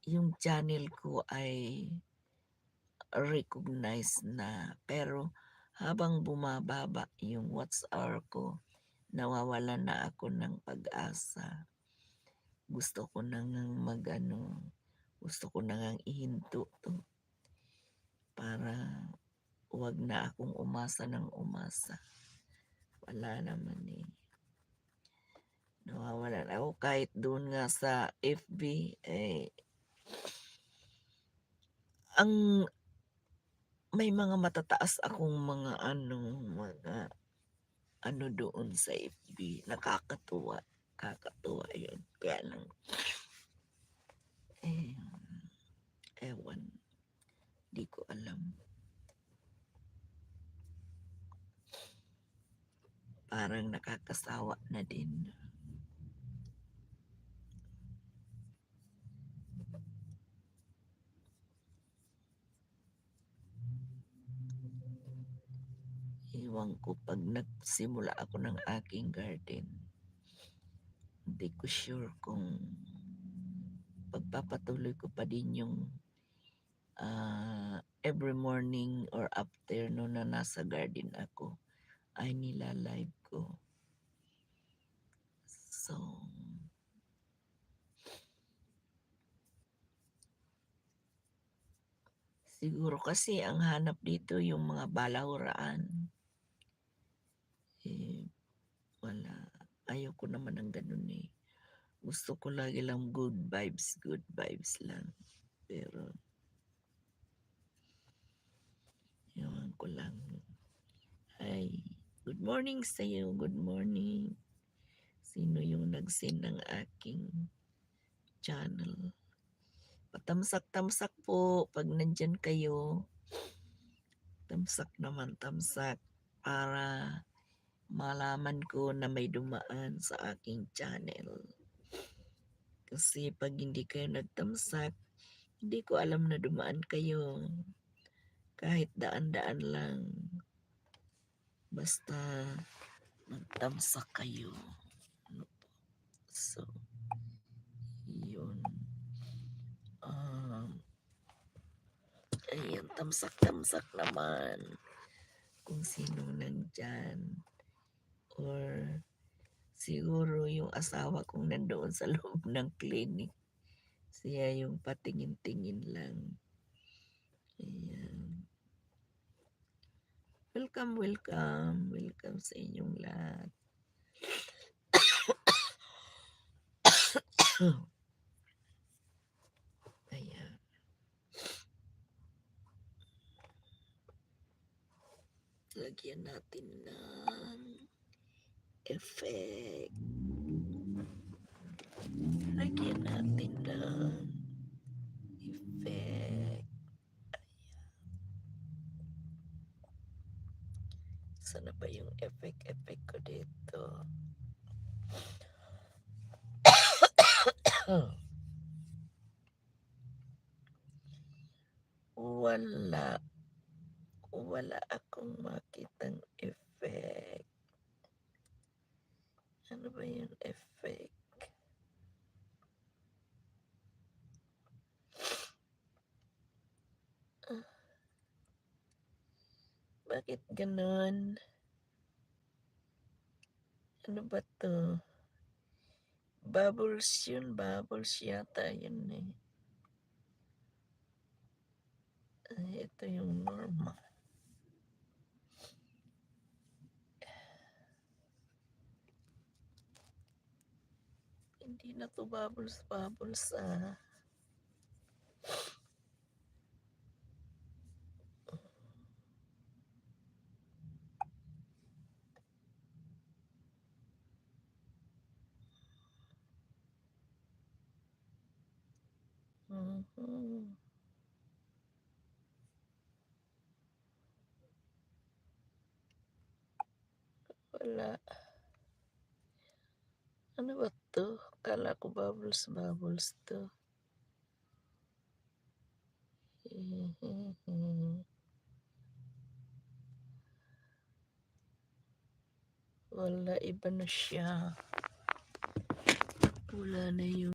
yung channel ko ay recognized na, pero habang bumababa yung watch hour ko, nawawalan na ako ng pag-asa. Gusto ko na ngang gusto ko na ngang ihinto 'to para 'wag na akong umasa ng umasa. Wala naman, eh. Nawawalan ako kahit doon nga sa FB, eh, ang may mga matataas akong mga doon sa FB, nakakatuwa, kakatuwa yun. Kaya lang, eh, ewan, di ko alam. Parang nakakasawa na din. Ewan ko pag nagsimula ako ng aking garden, hindi ko sure kung pagpapatuloy ko pa din yung every morning or afternoon na nasa garden ako ay nila-live ko. So, siguro kasi ang hanap dito yung mga balahuraan. Eh, wala. Ayoko naman ng ganun, eh. Gusto ko lagi lang good vibes lang. Pero, ewan ko lang. Ay, good morning sa'yo, good morning. Sino yung nag-send ng aking channel? Patamsak-tamsak po pag nandyan kayo. Tamsak naman, tamsak. Para malaman ko na may dumaan sa aking channel. Kasi pag hindi kayo nagtamsak, hindi ko alam na dumaan kayo. Kahit daan-daan lang. Basta magtamsak kayo. So, yun. Ayan, tamsak-tamsak naman. Kung sino nandyan. Or siguro yung asawa kong nandoon sa loob ng clinic. Siya yung patingin-tingin lang. Ayan. Welcome, welcome. Welcome sa inyong lahat. Ayan. Lagyan natin ng effect. Lagyan natin ng effect. Sana ba yung effect ko dito? Wala. Wala akong makitang effect. Ano ba yung effect? Bakit ganun? Ano ba to? Bubbles yun. Bubbles yata yun eh. Ay, ito yung normal. Hindi na to bubbles ah. Wala. Ano ba to? Kala ko bubbles to. Wala, iba na siya. Wala na yung